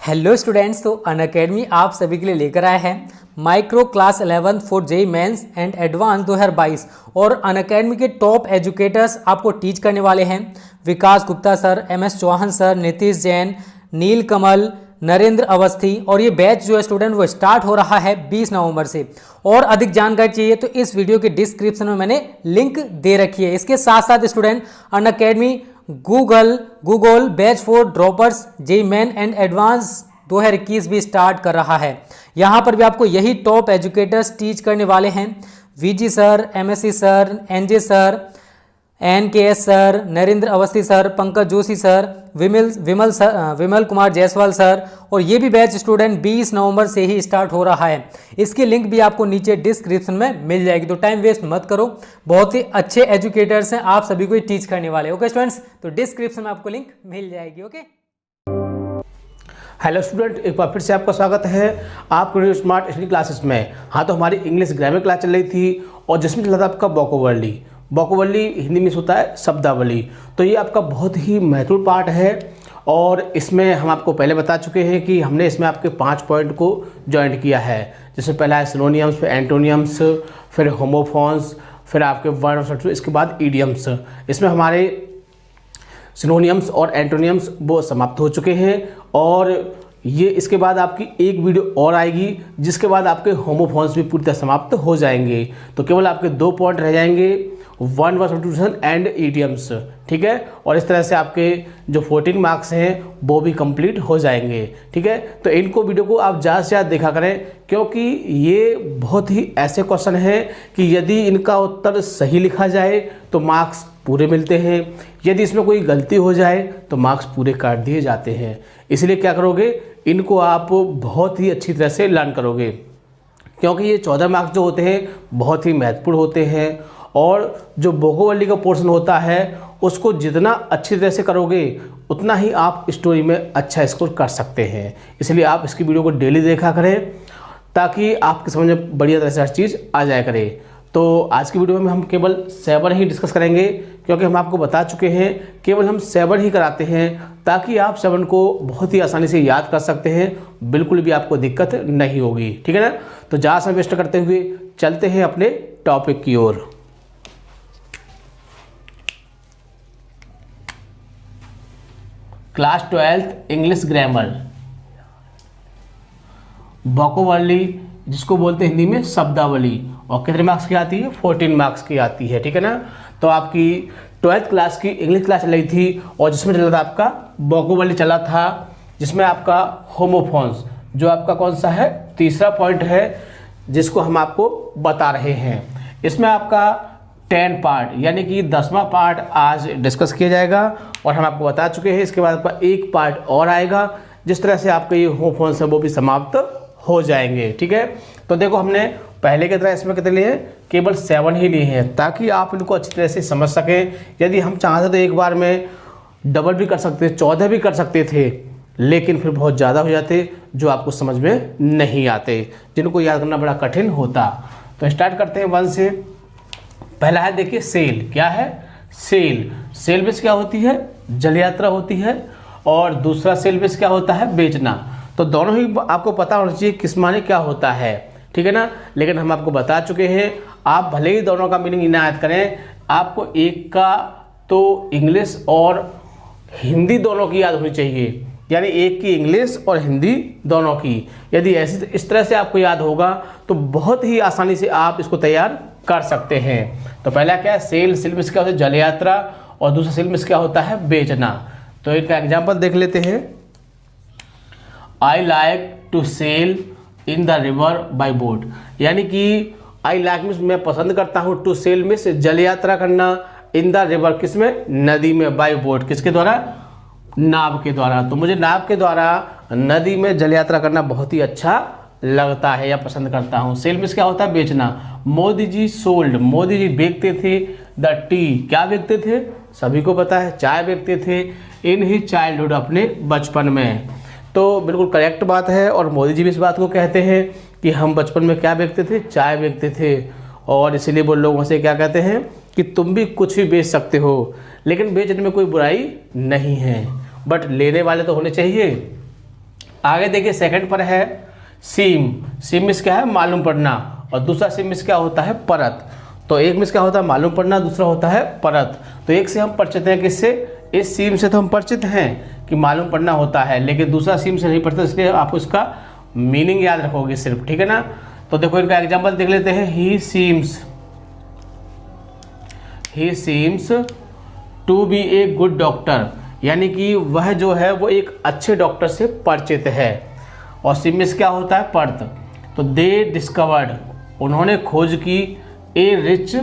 Hello students, तो Unacademy आप सभी के लिए लेकर आए हैं माइक्रो क्लास 11 फॉर जेई मेंस एंड एडवांस 2022 और अनअकैडमी के टॉप एजुकेटर्स आपको टीच करने वाले हैं। Vikas Gupta sir, MS Chauhan sir, Nitish Jain, Neel Kamal, Narendra Awasthi. और ये बैच जो है स्टूडेंट वो स्टार्ट हो रहा है 20 नवंबर से। और अधिक जानकारी चाहिए तो इस वीडियो के डिस्क्रिप्शन में मैंने लिंक दे रखी है। इसके साथ साथ student Unacademy Google batch for droppers JEE Main and advance 2021 भी स्टार्ट कर रहा है। यहाँ पर भी आपको यही टॉप एजुकेटर्स टीच करने वाले हैं। VG sir, MSc sir, NJ sir, NKS sir, Narendra Awasthi sir, Pankaj Joshi sir, Vimal Kumar Jaiswal sir. और ये भी बैच स्टूडेंट 20 नवंबर से ही स्टार्ट हो रहा है। इसकी लिंक भी आपको नीचे डिस्क्रिप्शन में मिल जाएगी, तो टाइम वेस्ट मत करो। बहुत ही अच्छे एजुकेटर्स हैं, आप सभी को टीच करने वाले। ओके स्टूडेंट्स, तो डिस्क्रिप्शन में आपको लिंक मिल जाएगी। ओके, हेलो स्टूडेंट, एक बार फिर से आपका स्वागत है आपके स्मार्ट स्टडी क्लासेस में। हाँ, तो हमारी इंग्लिश ग्रामर क्लास चल रही थी और जिसमें चला था आपका वोकैबुलरी हिंदी में होता है शब्दावली। तो ये आपका बहुत ही महत्वपूर्ण पार्ट है और इसमें हम आपको पहले बता चुके हैं कि हमने इसमें आपके 5 पॉइंट को ज्वाइन किया है। जिसमें पहला है सिनोनियम्स, फिर एंटोनियम्स, फिर होमोफॉन्स, फिर आपके वर्ड, इसके बाद ईडियम्स। इसमें हमारे सिनोनियम्स और एंटोनियम्स वो समाप्त हो चुके हैं और ये इसके बाद आपकी एक वीडियो और आएगी जिसके बाद आपके होमोफॉन्स भी पूरी तरह समाप्त हो जाएंगे। तो केवल आपके 2 पॉइंट रह जाएंगे, वर्ड सब्स्टिट्यूशन एंड ईडियम्स। ठीक है, और इस तरह से आपके जो 14 मार्क्स हैं वो भी कंप्लीट हो जाएंगे। ठीक है, तो इनको वीडियो को आप ज़्यादा से ज़्यादा देखा करें क्योंकि ये बहुत ही ऐसे क्वेश्चन हैं कि यदि इनका उत्तर सही लिखा जाए तो मार्क्स पूरे मिलते हैं, यदि इसमें कोई गलती हो जाए तो मार्क्स पूरे काट दिए जाते हैं। इसलिए क्या करोगे, इनको आप बहुत ही अच्छी तरह से लर्न करोगे क्योंकि ये 14 मार्क्स जो होते हैं बहुत ही महत्वपूर्ण होते हैं और जो वोकैबुलरी का पोर्शन होता है उसको जितना अच्छी तरह से करोगे उतना ही आप स्टोरी में अच्छा स्कोर कर सकते हैं। इसलिए आप इसकी वीडियो को डेली देखा करें ताकि आपकी समझ में बढ़िया तरह से हर चीज़ आ जाया करे। तो आज की वीडियो में हम केवल 7 ही डिस्कस करेंगे क्योंकि हम आपको बता चुके हैं केवल हम 7 ही कराते हैं ताकि आप 7 को बहुत ही आसानी से याद कर सकते हैं, बिल्कुल भी आपको दिक्कत नहीं होगी। ठीक है ना, तो ज़्यादा समय वेस्ट करते हुए चलते हैं अपने टॉपिक की ओर। Class 12th English grammar vocabulary जिसको बोलते हैं हिंदी में शब्दावली, और कितने मार्क्स की आती है, 14 मार्क्स की आती है। ठीक है ना, तो आपकी 12th क्लास की इंग्लिश क्लास चल रही थी और जिसमें चला था आपका वोकैबुलरी चला था, जिसमें आपका होमोफॉन्स जो आपका कौन सा है, तीसरा पॉइंट है जिसको हम आपको बता रहे हैं। इसमें आपका 10 पार्ट यानी कि 10वां पार्ट आज डिस्कस किया जाएगा और हम आपको बता चुके हैं इसके बाद आपका एक पार्ट और आएगा जिस तरह से आपके ये होमोफॉन्स है वो भी समाप्त हो जाएंगे। ठीक है, तो देखो हमने पहले की तरह इसमें कितने लिए हैं, केवल 7 ही लिए हैं ताकि आप इनको अच्छी तरह से समझ सकें। यदि हम चाहते तो एक बार में डबल भी कर सकते थे, 14 भी कर सकते थे, लेकिन फिर बहुत ज़्यादा हो जाते जो आपको समझ में नहीं आते, जिनको याद करना बड़ा कठिन होता। तो स्टार्ट करते हैं 1 से। पहला है देखिए सेल। क्या है, सेल बेस क्या होती है, जल यात्रा होती है, और दूसरा सेल बेस क्या होता है, बेचना। तो दोनों ही आपको पता होना चाहिए किस माने क्या होता है। ठीक है ना, लेकिन हम आपको बता चुके हैं, आप भले ही दोनों का मीनिंग इनायत करें, आपको एक का तो इंग्लिश और हिंदी दोनों की याद होनी चाहिए, यानी एक की इंग्लिश और हिंदी दोनों की। यदि ऐसी इस तरह से आपको याद होगा तो बहुत ही आसानी से आप इसको तैयार कर सकते हैं। तो पहला क्या है, सेल में क्या होता है, जल यात्रा, और दूसरा सेल में क्या होता है, बेचना। तो एक एग्जाम्पल देख लेते हैं। I like to sail in the river by boat, यानी कि आई लाइक मीन्स मैं पसंद करता हूँ, टू सेल मीन्स जल यात्रा करना, इन द रिवर किसमें, नदी में, बाई बोट किसके द्वारा, नाव के द्वारा। तो मुझे नाव के द्वारा नदी में जल यात्रा करना बहुत ही अच्छा लगता है या पसंद करता हूँ। सेल मीन्स क्या होता है, बेचना। मोदी जी सोल्ड, मोदी जी बेचते थे द टी, क्या बेचते थे, सभी को पता है, चाय बेचते थे, इन ही चाइल्डहुड, अपने बचपन में। तो बिल्कुल करेक्ट बात है और मोदी जी भी इस बात को कहते हैं कि हम बचपन में क्या बेचते थे, चाय बेचते थे, और इसीलिए वो लोगों से क्या कहते हैं कि तुम भी कुछ भी बेच सकते हो, लेकिन बेचने में कोई बुराई नहीं है, बट लेने वाले तो होने चाहिए। आगे देखिए सेकंड पर है सीम। सीम मीन्स क्या है, मालूम पड़ना, और दूसरा सीम मीन्स क्या होता है, परत। तो एक मीन्स क्या होता है, मालूम पड़ना, दूसरा होता है परत। तो एक से हम परिचित हैं किससे, इस सीम से तो हम परिचित हैं कि मालूम पड़ना होता है, लेकिन दूसरा सीम से नहीं परिचित, इसलिए आप उसका मीनिंग याद रखोगे सिर्फ, ठीक है ना। तो देखो इनका एग्जाम्पल देख लेते हैं। He seems to be a good doctor, यानी कि वह जो है वो एक अच्छे डॉक्टर से परिचित है। और सीम मीन्स क्या होता है, पर्त। तो दे डिस्कवर्ड, उन्होंने खोज की, ए रिच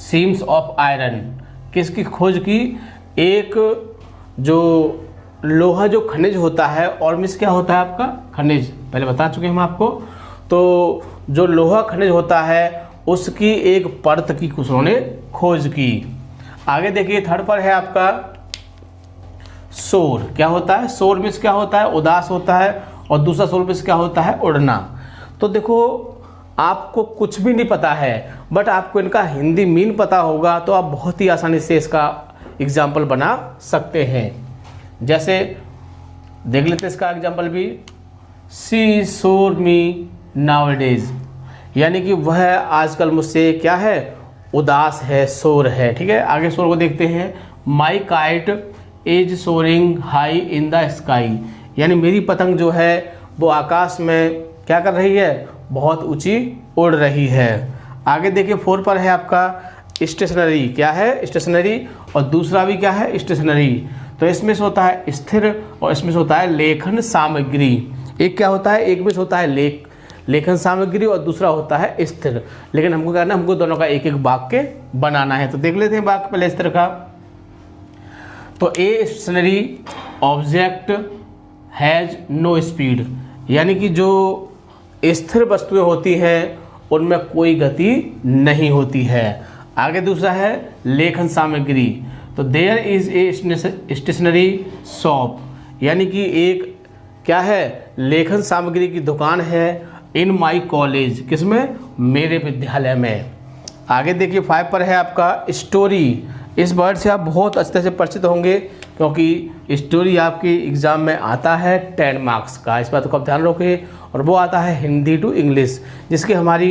सीम्स ऑफ आयरन, किसकी खोज की, एक जो लोहा जो खनिज होता है, और मीन्स क्या होता है आपका, खनिज, पहले बता चुके हम आपको। तो जो लोहा खनिज होता है उसकी एक परत की उन्होंने खोज की। आगे देखिए थर्ड पर है आपका सोर। क्या होता है, सोर मीन्स क्या होता है, उदास होता है, और दूसरा सोर मीन्स क्या होता है, उड़ना। तो देखो आपको कुछ भी नहीं पता है, बट आपको इनका हिंदी मीन पता होगा तो आप बहुत ही आसानी से इसका एग्जाम्पल बना सकते हैं। जैसे देख लेते हैं इसका एग्जाम्पल भी। सी सोर मी नाउअडेज, यानी कि वह आजकल मुझसे क्या है, उदास है, सोर है। ठीक है, आगे सोर को देखते हैं। My kite is soaring high in the sky, यानी मेरी पतंग जो है वो आकाश में क्या कर रही है, बहुत ऊंची उड़ रही है। आगे देखिए 4 पर है आपका स्टेशनरी। क्या है, स्टेशनरी, और दूसरा भी क्या है, स्टेशनरी। तो इसमें से होता है स्थिर, और इसमें से होता है लेखन सामग्री। एक क्या होता है, एक में से होता है लेखन सामग्री, और दूसरा होता है स्थिर। लेकिन हमको करना, हमको दोनों का एक एक वाक्य बनाना है। तो देख लेते हैं वाक्य पहले स्थिर का। तो a stationary object has no speed, यानी कि जो स्थिर वस्तुएं होती हैं उनमें कोई गति नहीं होती है। आगे दूसरा है लेखन सामग्री। तो there is a stationery shop, यानी कि एक क्या है, लेखन सामग्री की दुकान है इन माई कॉलेज, किसमें, मेरे विद्यालय में। आगे देखिए 5 पर है आपका स्टोरी। इस वर्ड से आप बहुत अच्छे से परिचित होंगे, क्योंकि स्टोरी आपके एग्ज़ाम में आता है 10 मार्क्स का, इस बात को आप ध्यान रखिए। और वो आता है हिंदी टू इंग्लिश, जिसकी हमारी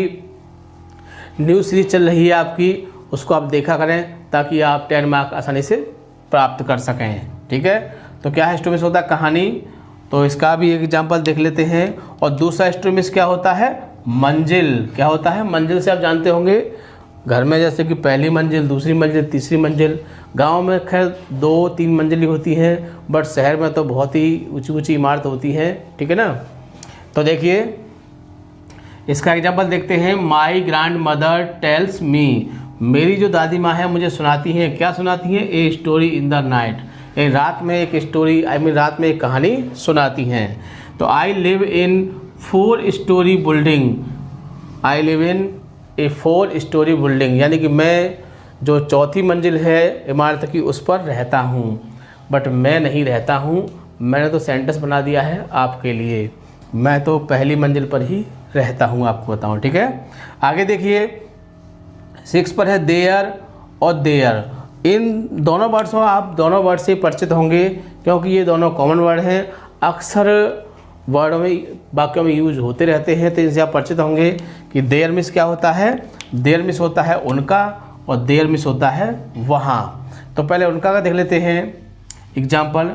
न्यू सीरीज चल रही है आपकी, उसको आप देखा करें ताकि आप 10 मार्क आसानी से प्राप्त कर सकें। ठीक है, तो क्या है, स्टोरी होता है कहानी, तो इसका भी एक एग्जाम्पल देख लेते हैं। और दूसरा स्टोरी क्या होता है, मंजिल। क्या होता है, मंजिल से आप जानते होंगे घर में जैसे कि पहली मंजिल, दूसरी मंजिल, तीसरी मंजिल। गांव में खैर 2-3 मंजिली होती हैं, बट शहर में तो बहुत ही ऊंची ऊंची इमारत होती हैं। ठीक है ना। तो देखिए इसका एग्जाम्पल देखते हैं। My grand mother tells me, मेरी जो दादी माँ है मुझे सुनाती हैं, क्या सुनाती हैं, a story in the night, रात में एक स्टोरी, रात में एक कहानी सुनाती हैं। तो I live in 4 story building, I live in A 4 story building, यानी कि मैं जो 4थी मंजिल है इमारत की उस पर रहता हूँ, बट मैं नहीं रहता हूँ, मैंने तो सेंटेंस बना दिया है आपके लिए, मैं तो पहली मंजिल पर ही रहता हूँ, आपको बताऊँ। ठीक है, आगे देखिए 6 पर है देयर और देयर। इन दोनों वर्ड्स में आप दोनों वर्ड से परिचित होंगे, क्योंकि ये दोनों कॉमन वर्ड हैं, अक्सर वर्डों में, वाक्यों में यूज होते रहते हैं। तो इनसे आप परिचित होंगे कि देयर मिस क्या होता है, देयर मिस होता है उनका, और देयर मिस होता है वहाँ। तो पहले उनका का देख लेते हैं एग्जाम्पल।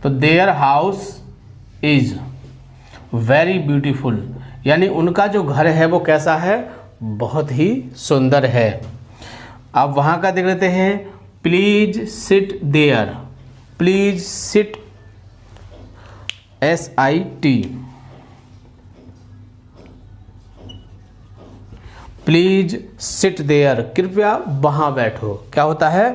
तो their house is very beautiful, यानी उनका जो घर है वो कैसा है, बहुत ही सुंदर है। अब वहाँ का देख लेते हैं। Please sit there, please sit SIT, please sit there, कृपया वहाँ बैठो। क्या होता है,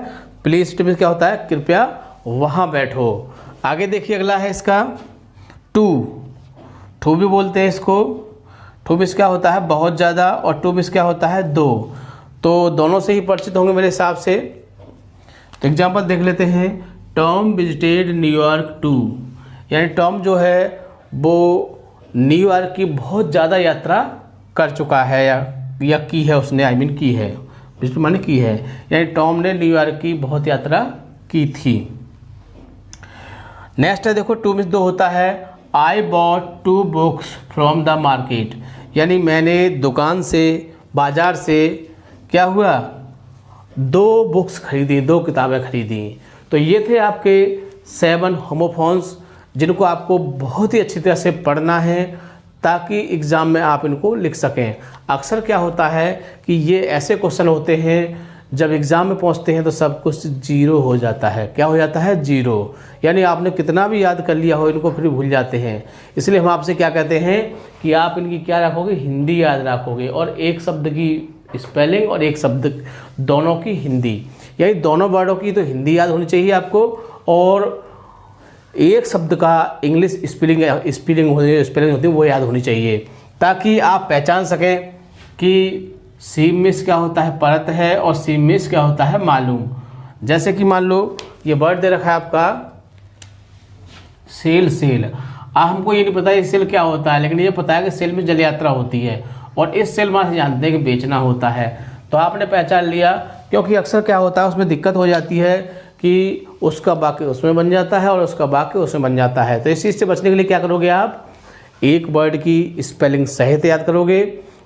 प्लीज सिट में क्या होता है, कृपया वहाँ बैठो। आगे देखिए अगला है इसका टू भी बोलते हैं इसको। टू मिस क्या होता है, बहुत ज़्यादा, और टू मिस क्या होता है, 2। तो दोनों से ही परिचित होंगे मेरे हिसाब से। तो एग्जाम्पल देख लेते हैं। टॉम विजिटेड न्यूयॉर्क टू, यानी टॉम जो है वो न्यूयॉर्क की बहुत ज़्यादा यात्रा कर चुका है, या की है उसने, की है, विजिट माने की है, यानी टॉम ने न्यूयॉर्क की बहुत यात्रा की थी। नेक्स्ट है देखो 2 में 2 होता है I bought 2 books from the market, यानी मैंने दुकान से, बाजार से क्या हुआ, 2 बुक्स खरीदी, 2 किताबें खरीदी। तो ये थे आपके 7 होमोफोन्स जिनको आपको बहुत ही अच्छी तरह से पढ़ना है ताकि एग्ज़ाम में आप इनको लिख सकें। अक्सर क्या होता है कि ये ऐसे क्वेश्चन होते हैं जब एग्ज़ाम में पहुंचते हैं तो सब कुछ जीरो हो जाता है। क्या हो जाता है? जीरो, यानी आपने कितना भी याद कर लिया हो इनको फिर भूल जाते हैं। इसलिए हम आपसे क्या कहते हैं कि आप इनकी क्या रखोगे, हिंदी याद रखोगे, और एक शब्द की स्पेलिंग और एक शब्द दोनों की हिंदी, यानी दोनों वर्डों की तो हिंदी याद होनी चाहिए आपको, और एक शब्द का इंग्लिश स्पेलिंग होती है वो याद होनी चाहिए, ताकि आप पहचान सकें कि सी मिस क्या होता है, परत है, और सी मिस क्या होता है, मालूम। जैसे कि मान लो ये वर्ड दे रखा है आपका सेल। हमको ये नहीं पता ये सेल क्या होता है, लेकिन ये पता है कि सेल में जल यात्रा होती है, और इस सेल में जानते हैं कि बेचना होता है। तो आपने पहचान लिया, क्योंकि अक्सर क्या होता है उसमें दिक्कत हो जाती है कि उसका वाक्य उसमें बन जाता है और उसका वाक्य उसमें बन जाता है। तो इस चीज़ से बचने के लिए क्या करोगे आप, एक वर्ड की स्पेलिंग सहित याद करोगे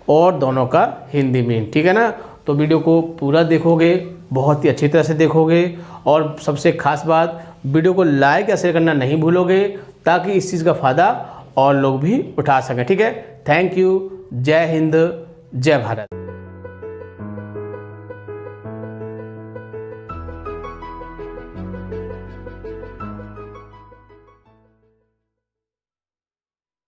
और दोनों का हिंदी में, ठीक है ना। तो वीडियो को पूरा देखोगे, बहुत ही अच्छी तरह से देखोगे, और सबसे खास बात वीडियो को लाइक या शेयर करना नहीं भूलोगे, ताकि इस चीज़ का फ़ायदा और लोग भी उठा सकें, ठीक है। Thank you. जय हिंद, जय भारत।